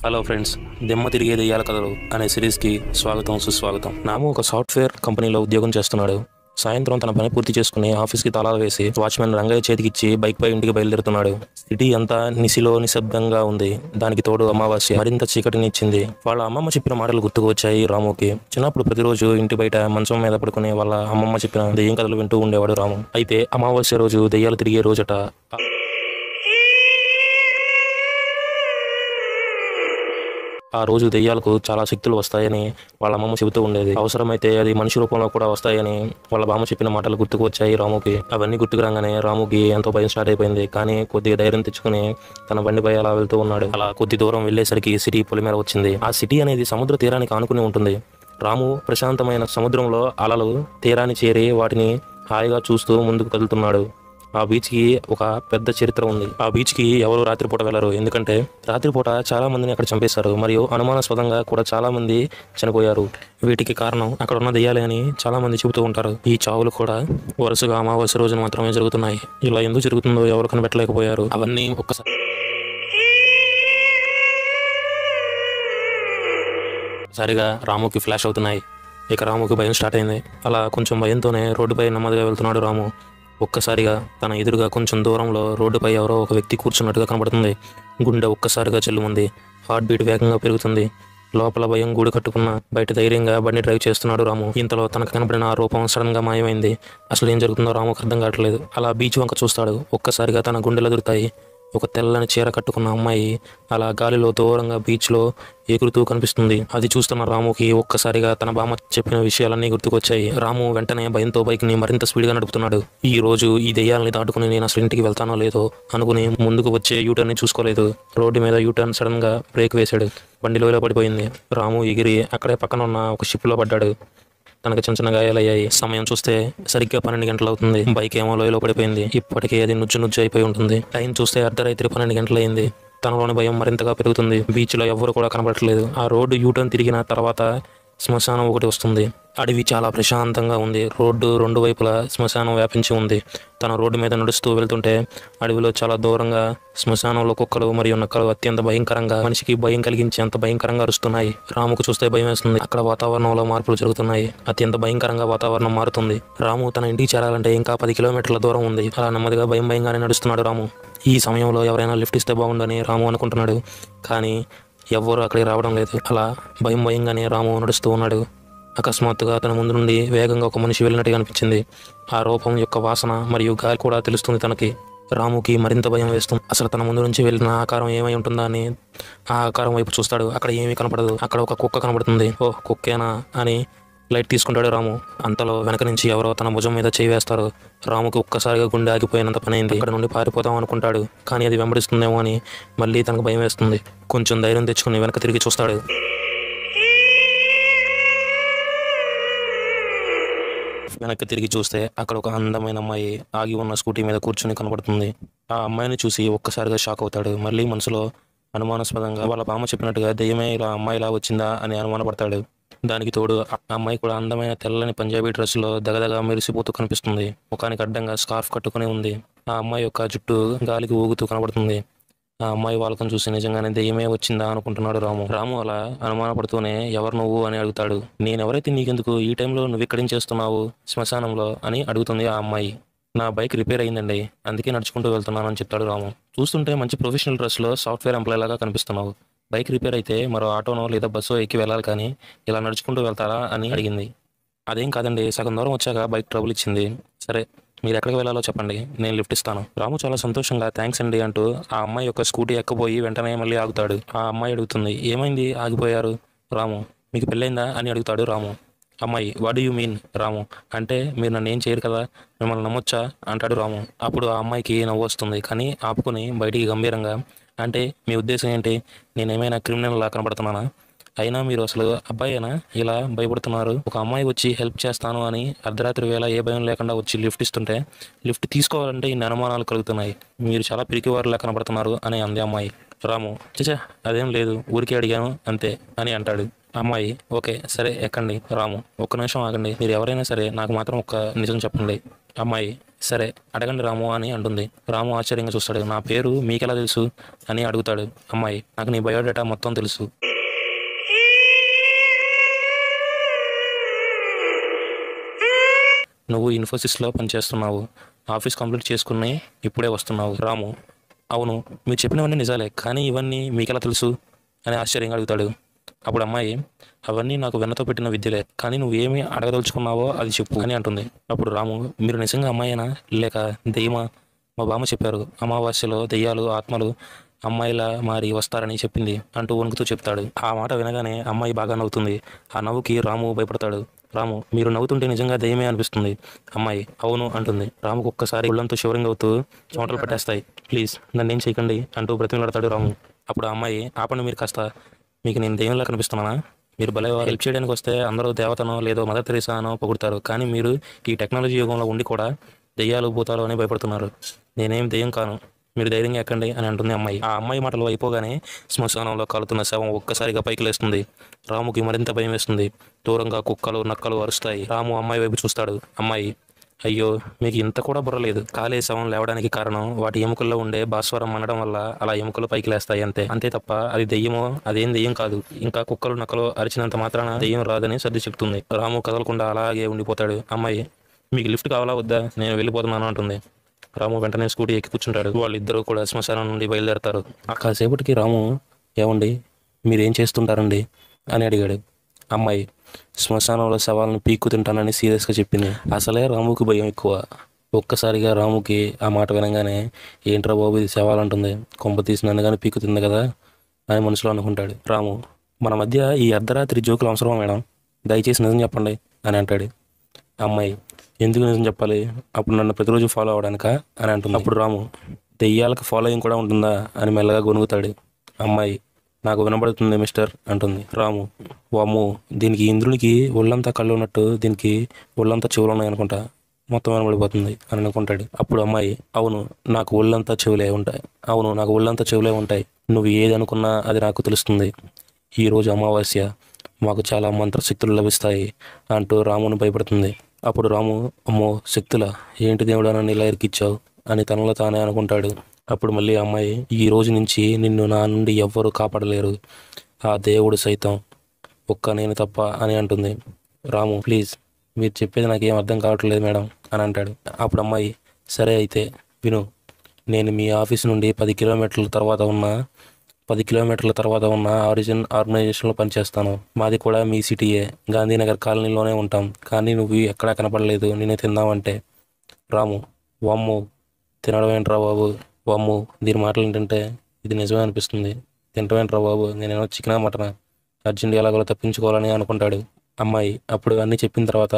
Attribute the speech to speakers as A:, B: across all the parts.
A: Hello friends, దిమ్మ తిరిగే దెయ్యాల కథలు అనే సిరీస్కి స్వాగతం సుస్వాగతం. నాము ఒక సాఫ్ట్వేర్ కంపెనీలో ఉద్యోగం చేస్తున్నాడు. సాయంత్రం తన పని పూర్తి చేసుకుని ఆఫీస్కి తాళాలు వేసి వాచ్మెన్ రంగయ్య చేతికిచ్చి బైక్పై ఇంటికి బయలుదేరుతున్నాడు. సిటీ అంతా నిశిలో నిశ్శబ్దంగా ఉంది. దానికి తోడు అమావాస్య మరింత చీకటినిచ్చింది. వాళ్ళ అమ్మమ్మ చెప్పిన మాటలు గుర్తుకు వచ్చాయి రాముకి. చిన్నప్పుడు ప్రతిరోజు ఇంటి బయట మంచం మీద పడుకుని వాళ్ళ అమ్మమ్మ చెప్పిన దెయ్యం కథలు వింటూ ఉండేవాడు రాము. అయితే అమావాస్య రోజు దెయ్యాలు తిరిగే రోజట. ఆ రోజు దెయ్యాలకు చాలా శక్తులు వస్తాయని వాళ్ళ అమ్మమ్మ చెబుతూ ఉండేది. అవసరమైతే అది మనిషి రూపంలో కూడా వస్తాయని వాళ్ళ బామ్మ చెప్పిన మాటలు గుర్తుకు వచ్చాయి రాముకి. అవన్నీ గుర్తుకు రాగానే రాముకి ఎంతో భయం స్టార్ట్ అయిపోయింది. కానీ కొద్దిగా ధైర్యం తెచ్చుకుని తన బండిపై అలా వెళ్తూ ఉన్నాడు. అలా కొద్ది దూరం వెళ్లేసరికి సిటీ పొలిమేర వచ్చింది. ఆ సిటీ అనేది సముద్ర తీరానికి ఆనుకుని ఉంటుంది. రాము ప్రశాంతమైన సముద్రంలో అలలు తీరాన్ని చేరి వాటిని హాయిగా చూస్తూ ముందుకు కదులుతున్నాడు. ఆ బీచ్కి ఒక పెద్ద చరిత్ర ఉంది. ఆ బీచ్కి ఎవరు రాత్రిపూట వెళ్లరు. ఎందుకంటే రాత్రిపూట చాలా మందిని అక్కడ చంపేశారు. మరియు అనుమానాస్పదంగా కూడా చాలా మంది చనిపోయారు. వీటికి కారణం అక్కడ ఉన్న దెయ్యాలే అని చాలా మంది చెబుతూ ఉంటారు. ఈ చావులు కూడా వరుసగా అమావాస్య రోజున మాత్రమే జరుగుతున్నాయి. ఇలా ఎందుకు జరుగుతుందో ఎవరు కనిపెట్టలేకపోయారు. అవన్నీ ఒక్కసారిగా రాముకి ఫ్లాష్ అవుతున్నాయి. ఇక రాముకి భయం స్టార్ట్ అయింది. అలా కొంచెం భయంతోనే రోడ్డుపై నెమ్మదిగా వెళ్తున్నాడు రాము. ఒక్కసారిగా తన ఎదురుగా కొంచెం దూరంలో రోడ్డుపై ఎవరో ఒక వ్యక్తి కూర్చున్నట్టుగా కనబడుతుంది. గుండె ఒక్కసారిగా చెల్లుమంది. హార్ట్ బీట్ వేగంగా పెరుగుతుంది. లోపల భయం గూడు కట్టుకున్న బయట ధైర్యంగా బండి డ్రైవ్ చేస్తున్నాడు రాము. ఇంతలో తనకు కనబడిన ఆ రూపం సడన్ గా మాయమైంది. అసలు ఏం జరుగుతుందో రాముకు అర్థం కావట్లేదు. అలా బీచ్ వంక చూస్తాడు. ఒక్కసారిగా తన గుండెలు ఎదురుతాయి. ఒక తెల్లని చీర కట్టుకున్న అమ్మాయి అలా గాలిలో దూరంగా బీచ్లో ఎగురుతూ కనిపిస్తుంది. అది చూస్తున్న రాముకి ఒక్కసారిగా తన బామ్మ చెప్పిన విషయాలన్నీ గుర్తుకొచ్చాయి. రాము వెంటనే భయంతో బైక్ని మరింత స్పీడ్గా నడుపుతున్నాడు. ఈ రోజు ఈ దెయ్యాలని దాటుకుని నేను అసలు ఇంటికి వెళ్తానో లేదో అనుకుని ముందుకు వచ్చే యూటర్న్ని చూసుకోలేదు. రోడ్డు మీద యూటర్న్ సడన్ గా బ్రేక్ వేశాడు. బండి లోయలో పడిపోయింది. రాము ఎగిరి అక్కడే పక్కన ఉన్న ఒక షిప్లో పడ్డాడు. తనకు చిన్న చిన్న గాయాలయ్యాయి. సమయం చూస్తే సరిగ్గా 12 గంటలు అవుతుంది. బైక్ ఏమో లోయలో పడిపోయింది. ఇప్పటికే అది నుజ్జు అయిపోయి ఉంటుంది. టైం చూస్తే అర్ధరాత్రి 12 గంటలైంది. తనలోని భయం మరింతగా పెరుగుతుంది. బీచ్లో ఎవ్వరు కూడా కనబడట్లేదు. ఆ రోడ్డు యూటర్న్ తిరిగిన తర్వాత శ్మశానం ఒకటి వస్తుంది. అడవి చాలా ప్రశాంతంగా ఉంది. రోడ్డు రెండు వైపులా శ్మశానం వ్యాపించి ఉంది. తన రోడ్డు మీద నడుస్తూ వెళ్తుంటే అడవిలో చాలా దూరంగా శ్మశానంలో కుక్కలు మరియు నక్కలు అత్యంత భయంకరంగా, మనిషికి భయం కలిగించేంత భయంకరంగా అరుస్తున్నాయి. రాముకు చూస్తే భయం వేస్తుంది. అక్కడ వాతావరణంలో మార్పులు జరుగుతున్నాయి. అత్యంత భయంకరంగా వాతావరణం మారుతుంది. రాము తన ఇంటికి చేరాలంటే ఇంకా 10 కిలోమీటర్ల దూరం ఉంది. అలా నెమ్మదిగా భయంగానే నడుస్తున్నాడు రాము. ఈ సమయంలో ఎవరైనా లిఫ్ట్ ఇస్తే బాగుండని రాము అనుకుంటున్నాడు. కానీ ఎవ్వరూ అక్కడికి రావడం లేదు. అలా భయంగానే రాము నడుస్తూ ఉన్నాడు. అకస్మాత్తుగా తన ముందు నుండి వేగంగా ఒక మనిషి వెళ్ళినట్టుగా అనిపించింది. ఆ రూపం యొక్క వాసన మరియు గాలి కూడా తెలుస్తుంది తనకి. రాముకి మరింత భయం వేస్తుంది. అసలు తన ముందు నుంచి వెళ్ళిన ఆకారం ఏమై ఉంటుందా అని ఆ ఆకారం వైపు చూస్తాడు. అక్కడ ఏమీ కనపడదు. అక్కడ ఒక కుక్క కనబడుతుంది. ఓ కుక్కేనా అని లైట్ తీసుకుంటాడు రాము. అంతలో వెనక నుంచి ఎవరో తన భుజం మీద చేయి వేస్తారు. రాముకి ఒక్కసారిగా గుండె ఆగిపోయినంత పని అయింది. అక్కడ నుండి పారిపోతాం అనుకుంటాడు. కానీ అది వెంబడిస్తుందేమో అని మళ్ళీ తనకు భయం వేస్తుంది. కొంచెం ధైర్యం తెచ్చుకుని వెనక తిరిగి చూస్తాడు. వెనక్కి తిరిగి చూస్తే అక్కడ ఒక అందమైన అమ్మాయి ఆగి ఉన్న స్కూటీ మీద కూర్చుని కనబడుతుంది. ఆ అమ్మాయిని చూసి ఒక్కసారిగా షాక్ అవుతాడు. మళ్ళీ మనసులో అనుమానాస్పదంగా వాళ్ళ బామ్మ చెప్పినట్టుగా దెయ్యమే ఇలా అమ్మాయిలా వచ్చిందా అని అనుమానపడతాడు. దానికి తోడు ఆ అమ్మాయి కూడా అందమైన తెల్లని పంజాబీ డ్రెస్సులో దగదగా మెరిసిపోతూ కనిపిస్తుంది. ముఖానికి అడ్డంగా స్కార్ఫ్ కట్టుకుని ఉంది. ఆ అమ్మాయి యొక్క జుట్టు గాలికి ఊగుతూ కనబడుతుంది. ఆ అమ్మాయి వాళ్ళకం చూసి నిజంగానే దెయ్యమే వచ్చిందా అనుకుంటున్నాడు రాము. రాము అలా అనుమానపడుతూనే ఎవరు నువ్వు అని అడుగుతాడు. నేనెవరైతే నీకెందుకు, ఈ టైంలో నువ్వు ఇక్కడేం చేస్తున్నావు శ్మశానంలో అని అడుగుతుంది ఆ అమ్మాయి. నా బైక్ రిపేర్ అయిందండి, అందుకే నడుచుకుంటూ వెళ్తున్నానని చెప్తాడు రాము. చూస్తుంటే మంచి ప్రొఫెషనల్ డ్రెస్లో సాఫ్ట్వేర్ ఎంప్లాయ్ లాగా కనిపిస్తున్నావు. బైక్ రిపేర్ అయితే మరో ఆటోనో లేదా బస్సో ఎక్కి వెళ్ళాలి, కానీ ఇలా నడుచుకుంటూ వెళ్తారా అని అడిగింది. అదేం కాదండి, సగం దూరం వచ్చాక బైక్ ట్రబుల్ ఇచ్చింది. సరే మీరు ఎక్కడికి వెళ్ళాలో చెప్పండి, నేను లిఫ్ట్ ఇస్తాను. రాము చాలా సంతోషంగా థ్యాంక్స్ అండి అంటూ ఆ అమ్మాయి యొక్క స్కూటీ ఎక్కబోయి వెంటనే మళ్ళీ ఆగుతాడు. ఆ అమ్మాయి అడుగుతుంది, ఏమైంది ఆగిపోయారు? రాము, మీకు పెళ్ళైందా అని అడుగుతాడు రాము. అమ్మాయి, వాట్ డూ యూ మీన్ రాము, అంటే మీరు నన్ను ఏం చేయరు కదా, మిమ్మల్ని నమ్మొచ్చా అంటాడు రాము. అప్పుడు ఆ అమ్మాయికి నవ్వు వస్తుంది. కానీ ఆపుకుని బయటికి గంభీరంగా, అంటే మీ ఉద్దేశం ఏంటి, నేనేమైనా క్రిమినల్ లా కనబడుతున్నానా? అయినా మీరు అసలు అబ్బాయేనా ఇలా భయపడుతున్నారు? ఒక అమ్మాయి వచ్చి హెల్ప్ చేస్తాను అని అర్ధరాత్రి వేళ ఏ భయం లేకుండా వచ్చి లిఫ్ట్ ఇస్తుంటే లిఫ్ట్ తీసుకోవాలంటే ఇన్ని అనుమానాలు కలుగుతున్నాయి. మీరు చాలా పిరికివారులా కనబడుతున్నారు అని అంది అమ్మాయి. రాము, చచ్చా అదేం లేదు, ఊరికే అడిగాను అంతే అని అంటాడు. అమ్మాయి, ఓకే సరే ఎక్కండి. రాము, ఒక్క నిమిషం ఆగండి, మీరు ఎవరైనా సరే నాకు మాత్రం ఒక్క నిజం చెప్పండి. అమ్మాయి, సరే అడగండి రాము అని అంటుంది. రాము ఆశ్చర్యంగా చూస్తాడు. నా పేరు మీకెలా తెలుసు అని అడుగుతాడు. అమ్మాయి, నాకు నీ బయోడేటా మొత్తం తెలుసు. నువ్వు ఇన్ఫోసిస్లో పనిచేస్తున్నావు. ఆఫీస్ కంప్లీట్ చేసుకుని ఇప్పుడే వస్తున్నావు. రాము, అవును, మీరు చెప్పినవన్నీ నిజాలే, కానీ ఇవన్నీ మీకెలా తెలుసు అని ఆశ్చర్యంగా అడుగుతాడు. అప్పుడు అమ్మాయి, అవన్నీ నాకు వెన్నతో పెట్టిన విద్యలే, కానీ నువ్వేమి అడగదలుచుకున్నావో అది చెప్పు అని అంటుంది. అప్పుడు రాము, మీరు నిజంగా అమ్మాయినా లేక దెయ్యమా? మా బామ్మ చెప్పారు, అమావాస్యలో దెయ్యాలు ఆత్మలు అమ్మాయిలా మారి వస్తారని చెప్పింది అంటూ వణుకుతూ చెప్తాడు. ఆ మాట వినగానే అమ్మాయి బాగా నవ్వుతుంది. ఆ నవ్వుకి రాము భయపడతాడు. రాము, మీరు నవ్వుతుంటే నిజంగా దెయ్యమే అనిపిస్తుంది. అమ్మాయి, అవును అంటుంది. రాముకు ఒక్కసారి ఒళ్ళంతా షివరింగ్ అవుతూ చెమటలు పట్టేస్తాయి. ప్లీజ్ నన్నేం చేయకండి అంటూ బ్రతిమలాడతాడు రాము. అప్పుడు ఆ అమ్మాయి, ఆపండి మీరు కాస్త, మీకు నేను దెయ్యంలా కనిపిస్తున్నానా? మీరు భలే హెల్ప్ చేయడానికి వస్తే అందరూ దేవతనో లేదో మదర్ తెరీసా అనో పొగుడతారు, కానీ మీరు ఈ టెక్నాలజీ యుగంలో ఉండి కూడా దెయ్యాలు భూతాలు అని భయపడుతున్నారు. నేనేం దెయ్యం కాను, మీరు ధైర్యంగా ఎక్కండి అని అంటుంది అమ్మాయి. ఆ అమ్మాయి మాటలు అయిపోగానే శ్మశానంలో కాలుతున్న శవం ఒక్కసారిగా పైకి లేస్తుంది. రాముకి మరింత భయం వేస్తుంది. దూరంగా కుక్కలు నక్కలు అరుస్తాయి. రాము అమ్మాయి వైపు చూస్తాడు. అమ్మాయి, అయ్యో, మీకు ఇంత కూడా బుర్రలేదు. కాలే శవం లేవడానికి కారణం వాటి ఎముకల్లో ఉండే భాస్వరం అనడం వల్ల అలా ఎముకలు పైకి లేస్తాయి అంతే తప్ప అది దెయ్యమో అదేం దెయ్యం కాదు. ఇంకా కుక్కలు నక్కలు అరిచినంత మాత్రాన దెయ్యం రాదని సర్ది చెప్తుంది. రాము కదలకుండా అలాగే ఉండిపోతాడు. అమ్మాయి, మీకు లిఫ్ట్ కావాలా వద్దా? నేను వెళ్ళిపోతున్నాను అంటుంది. రాము వెంటనే స్కూటీ ఎక్కి కూర్చుంటాడు. వాళ్ళిద్దరూ కూడా శ్మశానం నుండి బయలుదేరతారు. ఆ కాసేపటికి రాము, ఏమండి మీరేం చేస్తుంటారండి అని అడిగాడు. అమ్మాయి, శ్మశానంలో శవాలను పీక్కు తింటానని సీరియస్గా చెప్పింది. అసలే రాముకి భయం ఎక్కువ. ఒక్కసారిగా రాముకి ఆ మాట వినగానే, ఏంట్రా బాబు ఇది శవాలంటుంది, కొంప తీసి నన్ను కానీ పీక్కు తింది కదా అని మనసులో అనుకుంటాడు. రాము, మన మధ్య ఈ అర్ధరాత్రి జోకులు అవసరమా మేడం? దయచేసి నిజం చెప్పండి అని అంటాడు. అమ్మాయి, ఎందుకు నిజం చెప్పాలి? అప్పుడు నన్ను ప్రతిరోజు ఫాలో అవడానికా అని అంటుంది. అప్పుడు రాము, దెయ్యాలకు ఫాలోయింగ్ కూడా ఉంటుందా అని మెల్లగా గొనుగుతాడు. అమ్మాయి, నాకు వినబడుతుంది మిస్టర్ అంటుంది. రాము, వామ్మో, దీనికి ఇంద్రునికి ఒళ్ళంతా కళ్ళు ఉన్నట్టు దీనికి ఒళ్ళంతా చెవులు ఉన్నాయి అనుకుంటా, మొత్తం వినబడిపోతుంది అని అనుకుంటాడు. అప్పుడు అమ్మాయి, అవును నాకు ఒళ్ళంతా చెవులే ఉంటాయి, నువ్వు ఏది అనుకున్నా అది నాకు తెలుస్తుంది. ఈరోజు అమావాస్య, మాకు చాలా మంత్రశక్తులు లభిస్తాయి అంటూ రామును భయపడుతుంది. అప్పుడు రాము, అమ్మో శక్తులా, ఏంటి దేవుడా నన్ను ఇలా ఇరికిచ్చావు అని తనలో తానే అనుకుంటాడు. అప్పుడు మళ్ళీ అమ్మాయి, ఈ రోజు నుంచి నిన్ను నా నుండి ఎవ్వరూ కాపాడలేరు, ఆ దేవుడు సైతం ఒక్క నేను తప్ప అని అంటుంది. రాము, ప్లీజ్ మీరు చెప్పేది నాకేం అర్థం కావట్లేదు మేడం అని అంటాడు. అప్పుడు అమ్మాయి, సరే అయితే విను, నేను మీ ఆఫీస్ నుండి 10 కిలోమీటర్ల తర్వాత ఉన్న ఆరిజిన్ ఆర్గనైజేషన్లో పనిచేస్తాను. మాది కూడా మీ సిటీయే, గాంధీనగర్ కాలనీలోనే ఉంటాం. కానీ నువ్వు ఎక్కడా కనపడలేదు, నేను తిందామంటే. రాము, వామ్మో, తినడం ఏంట్రా బాబు, వామ్మో, దీని మాటలు ఏంటంటే ఇది నిజమే అనిపిస్తుంది. తినడం ఏంట్రా బాబు, నేనేమో చికెనా మటనా, అర్జెంట్ ఎలాగోలా తప్పించుకోవాలని అనుకుంటాడు. అమ్మాయి అప్పుడు అన్నీ చెప్పిన తర్వాత,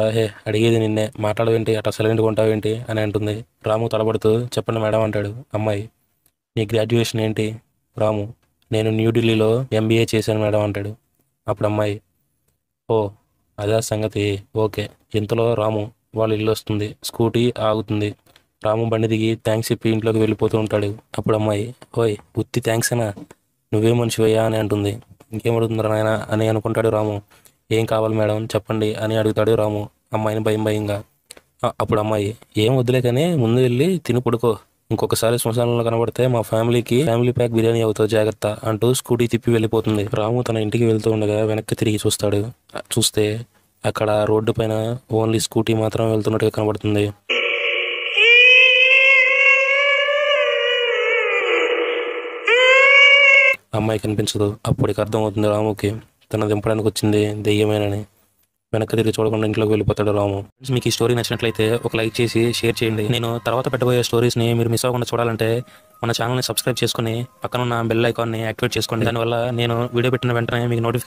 A: అడిగేది నిన్నే, మాట్లాడవేంటి, అట్లా సైలెంట్గా ఉంటావేంటి అని అంటుంది. రాము తడబడుతూ, చెప్పండి మేడం అంటాడు. అమ్మాయి, నీ గ్రాడ్యుయేషన్ ఏంటి? రాము, నేను న్యూఢిల్లీలో MBA చేశాను మేడం అంటాడు. అప్పుడు అమ్మాయి, ఓ అదే సంగతి, ఓకే. ఇంతలో రాము వాళ్ళ ఇల్లు వస్తుంది. స్కూటీ ఆగుతుంది. రాము బండి దిగి థ్యాంక్స్ చెప్పి ఇంట్లోకి వెళ్ళిపోతూ ఉంటాడు. అప్పుడు అమ్మాయి, ఓయ్ ఉత్తి థ్యాంక్సేనా, నువ్వే మనిషివయ్యా అని అంటుంది. ఇంకేం అడుగుతుందా నాయన అని అనుకుంటాడు రాము. ఏం కావాలి మేడం చెప్పండి అని అడుగుతాడు రాము అమ్మాయిని భయంగా. అప్పుడు అమ్మాయి, ఏం వద్దులే కానీ ముందు వెళ్ళి తిని పడుకో, ఇంకొకసారి శ్మశానంలో కనబడితే మా ఫ్యామిలీ ప్యాక్ బిర్యానీ అవుతుంది, జాగ్రత్త అంటూ స్కూటీ తిప్పి వెళ్ళిపోతుంది. రాము తన ఇంటికి వెళ్తూ ఉండగా వెనక్కి తిరిగి చూస్తే అక్కడ రోడ్డు పైన ఓన్లీ స్కూటీ మాత్రం వెళ్తున్నట్టుగా కనబడుతుంది. అమ్మాయి కనిపించదు. అప్పటికి అర్థమవుతుంది రాముకి తన దింపడానికి వచ్చింది దెయ్యమేనని. వెనక్కి తిరిగి చూడకుండా ఇంట్లోకి వెళ్ళిపోతాడు రాము. మీకు ఈ స్టోరీ నచ్చినట్లయితే ఒక లైక్ చేసి షేర్ చేయండి. నేను తర్వాత పెట్టబోయే స్టోరీస్ని మీరు మిస్ అవ్వకుండా చూడాలంటే మన ఛానల్ని సబ్స్క్రైబ్ చేసుకుని పక్కనున్న బెల్ ఐకాన్ని యాక్టివేట్ చేసుకోండి. దానివల్ల నేను వీడియో పెట్టిన వెంటనే మీకు నోటిఫికేషన్